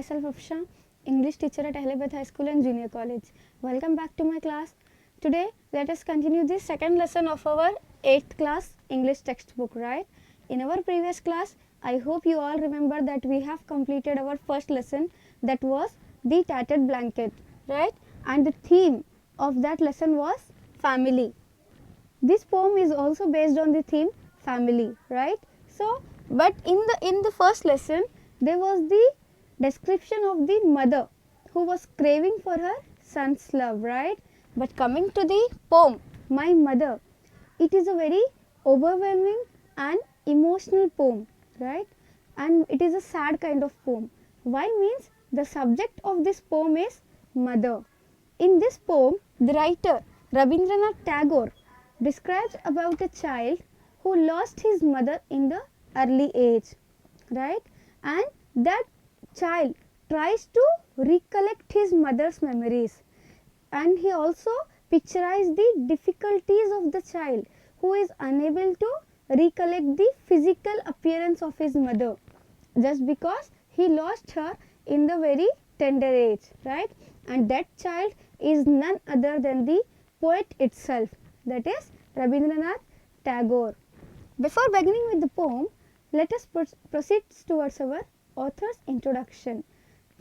myself Afsha, English teacher at Ahlabad High School and Junior College. Welcome back to my class. Today, let us continue the second lesson of our 8th class English textbook, right? In our previous class, I hope you all remember that we have completed our first lesson, that was the tattered blanket, right? And the theme of that lesson was family. This poem is also based on the theme family, right? So, but in the first lesson, there was the description of the mother who was craving for her son's love, right? But coming to the poem, My Mother, it is a very overwhelming and emotional poem, right? And it is a sad kind of poem. Why means the subject of this poem is mother. In this poem, the writer Rabindranath Tagore describes about a child who lost his mother in the early age, right? And that child tries to recollect his mother's memories, and he also picturized the difficulties of the child who is unable to recollect the physical appearance of his mother just because he lost her in the very tender age, right? And that child is none other than the poet itself, that is Rabindranath Tagore. Before beginning with the poem, let us proceed towards our author's introduction.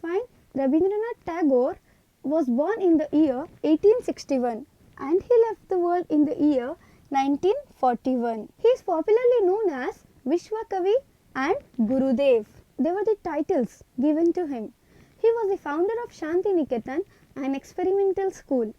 Fine. Rabindranath Tagore was born in the year 1861 and he left the world in the year 1941. He is popularly known as Vishwakavi and Gurudev. They were the titles given to him. He was the founder of Shanti Niketan, an experimental school.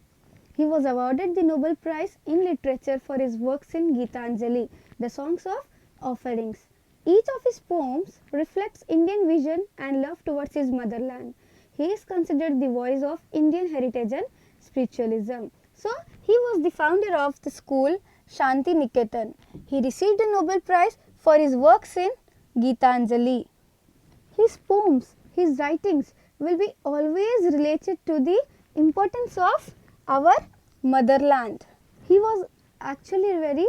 He was awarded the Nobel Prize in Literature for his works in Gitanjali, the songs of offerings. Each of his poems reflects Indian vision and love towards his motherland. He is considered the voice of Indian heritage and spiritualism. So, he was the founder of the school Shanti Niketan. He received a Nobel Prize for his works in Gitanjali. His poems, his writings will be always related to the importance of our motherland. He was actually very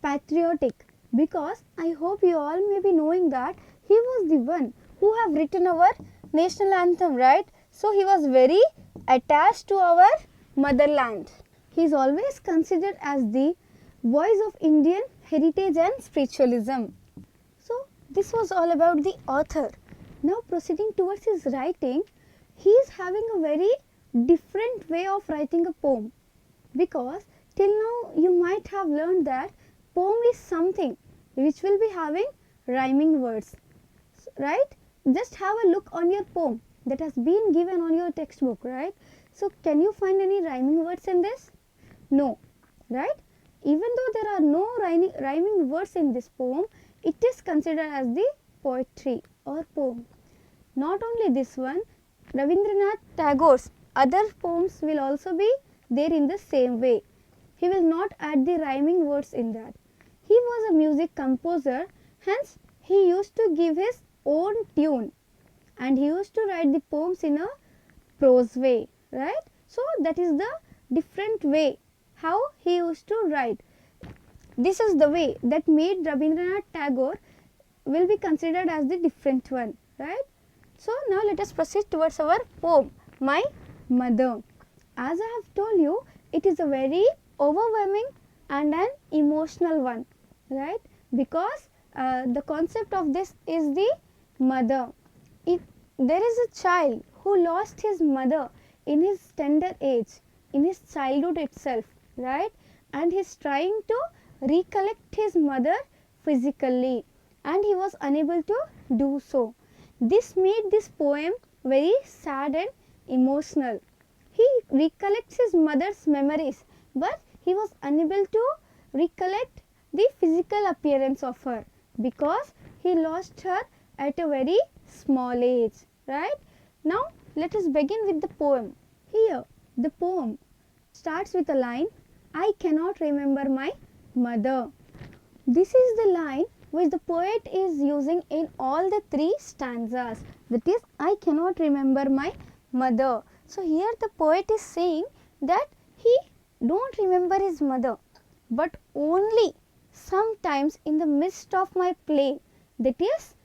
patriotic, because I hope you all may be knowing that he was the one who have written our national anthem, right? So he was very attached to our motherland. He is always considered as the voice of Indian heritage and spiritualism. So this was all about the author. Now proceeding towards his writing, he is having a very different way of writing a poem, because till now you might have learned that poem is something which will be having rhyming words, right? Just have a look on your poem that has been given on your textbook, right? So can you find any rhyming words in this? No, right? Even though there are no rhyming words in this poem, it is considered as the poetry or poem. Not only this one, Rabindranath Tagore's other poems will also be there in the same way. He will not add the rhyming words in that. He was a music composer, hence he used to give his own tune and he used to write the poems in a prose way, right? So that is the different way how he used to write. This is the way that made Rabindranath Tagore will be considered as the different one, right? So now let us proceed towards our poem, My Mother. As I have told you, it is a very overwhelming and an emotional one, right? Because the concept of this is the mother. There is a child who lost his mother in his tender age, in his childhood itself, right? And he is trying to recollect his mother physically and he was unable to do so. This made this poem very sad and emotional. He recollects his mother's memories, but he was unable to recollect the physical appearance of her because he lost her at a very small age, right? Now let us begin with the poem. Here the poem starts with a line, I cannot remember my mother. This is the line which the poet is using in all the 3 stanzas, that is, I cannot remember my mother. So here the poet is saying that he don't remember his mother, but only sometimes in the midst of my play, that is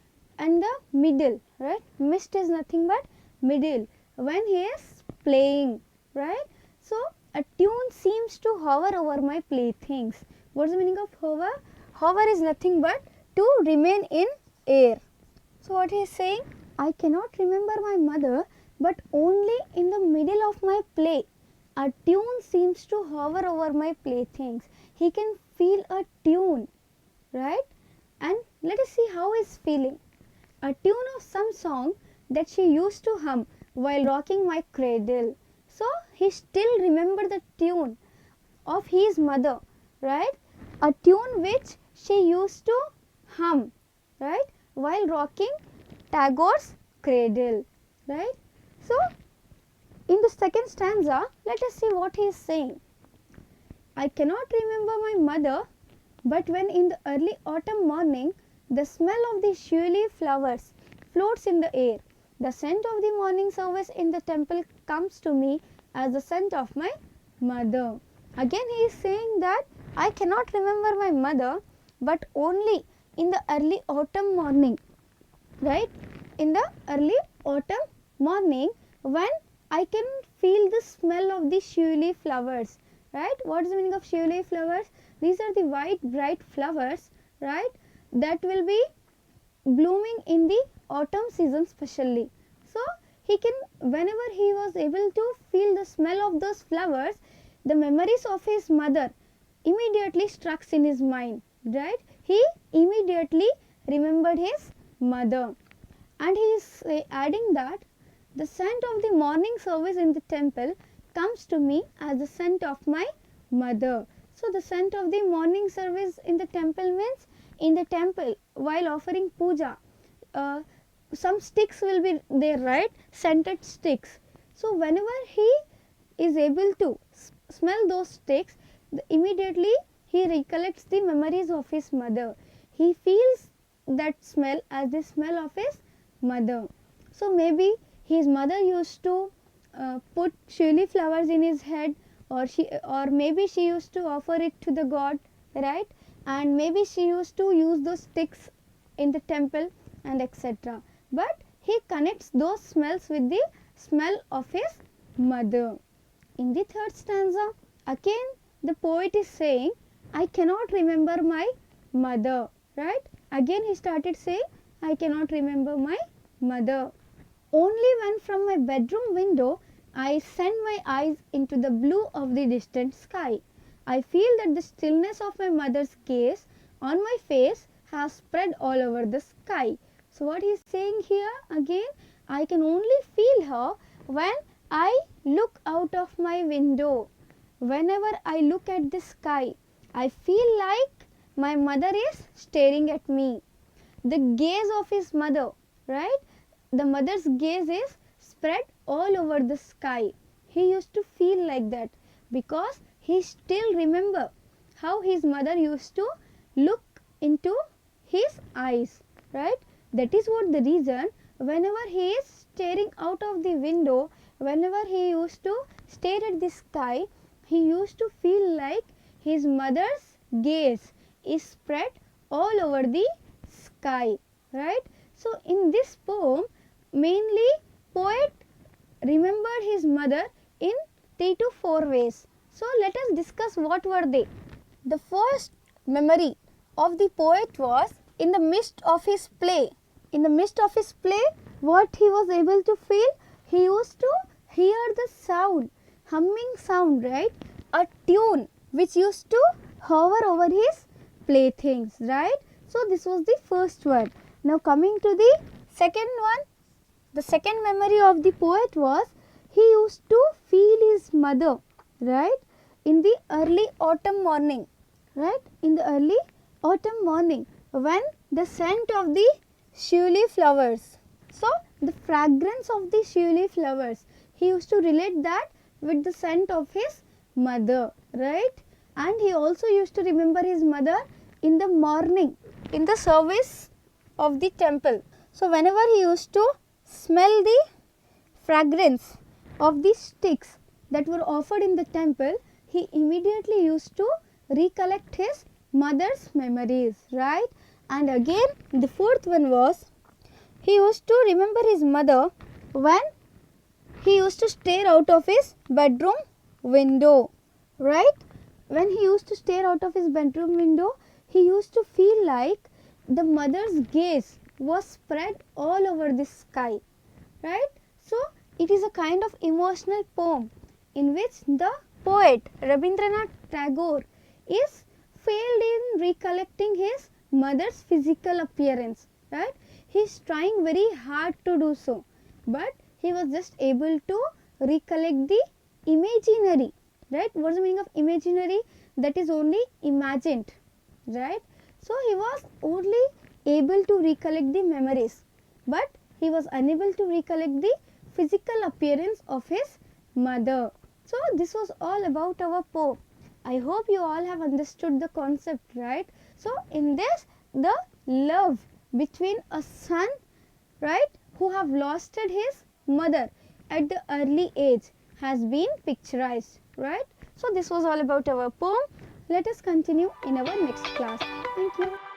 and the middle, right? Mist is nothing but middle, when he is playing, right? So a tune seems to hover over my playthings. What is the meaning of hover? Hover is nothing but to remain in air. So what he is saying, I cannot remember my mother, but only in the middle of my play a tune seems to hover over my playthings. He can feel a tune, right? And let us see how he is feeling. A tune of some song that she used to hum while rocking my cradle. So he still remembered the tune of his mother, right? A tune which she used to hum, right, while rocking Tagore's cradle, right? So in the second stanza, let us see what he is saying. I cannot remember my mother, but when in the early autumn morning the smell of the shiuli flowers floats in the air, the scent of the morning service in the temple comes to me as the scent of my mother. Again he is saying that I cannot remember my mother, but only in the early autumn morning, right? In the early autumn morning, when I can feel the smell of the shiuli flowers, right? What is the meaning of shiuli flowers? These are the white bright flowers, right, that will be blooming in the autumn season specially. So he can, whenever he was able to feel the smell of those flowers, the memories of his mother immediately struck in his mind, right? He immediately remembered his mother. And he is adding that the scent of the morning service in the temple comes to me as the scent of my mother. So the scent of the morning service in the temple means, in the temple while offering puja, some sticks will be there, right? Scented sticks. So whenever he is able to smell those sticks, immediately he recollects the memories of his mother. He feels that smell as the smell of his mother. So maybe his mother used to put shiuli flowers in his head, or maybe she used to offer it to the god, right? And maybe she used to use those sticks in the temple and etc. But he connects those smells with the smell of his mother. In the third stanza, again the poet is saying, I cannot remember my mother, right? Again he started saying, I cannot remember my mother. Only when from my bedroom window I send my eyes into the blue of the distant sky, I feel that the stillness of my mother's gaze on my face has spread all over the sky. So what he is saying here again, I can only feel her when I look out of my window. Whenever I look at the sky, I feel like my mother is staring at me. The gaze of his mother, right? The mother's gaze is spread all over the sky. He used to feel like that because he still remember how his mother used to look into his eyes, right? That is what the reason, whenever he is staring out of the window, whenever he used to stare at the sky, he used to feel like his mother's gaze is spread all over the sky, right? So in this poem, mainly poet remembered his mother in 3 to 4 ways. So let us discuss what were they. The first memory of the poet was in the midst of his play. In the midst of his play, what he was able to feel? He used to hear the sound, humming sound, right? A tune which used to hover over his playthings, right? So this was the first one. Now coming to the second one. The second memory of the poet was he used to feel his mother, right, in the early autumn morning, right, in the early autumn morning when the scent of the shiuli flowers. So the fragrance of the shiuli flowers, he used to relate that with the scent of his mother, right? And he also used to remember his mother in the morning, in the service of the temple. So whenever he used to smell the fragrance of the sticks that were offered in the temple, he immediately used to recollect his mother's memories, right? And again the fourth one was he used to remember his mother when he used to stare out of his bedroom window, right? When he used to stare out of his bedroom window, he used to feel like the mother's gaze was spread all over the sky, right? So it is a kind of emotional poem in which the poet Rabindranath Tagore is failed in recollecting his mother's physical appearance, right? He is trying very hard to do so, but he was just able to recollect the imaginary, right? What is the meaning of imaginary? That is only imagined, right? So he was only able to recollect the memories, but he was unable to recollect the physical appearance of his mother. So this was all about our poem. I hope you all have understood the concept, right? So in this, the love between a son, right, who have lost his mother at the early age has been picturized, right? So this was all about our poem. Let us continue in our next class. Thank you.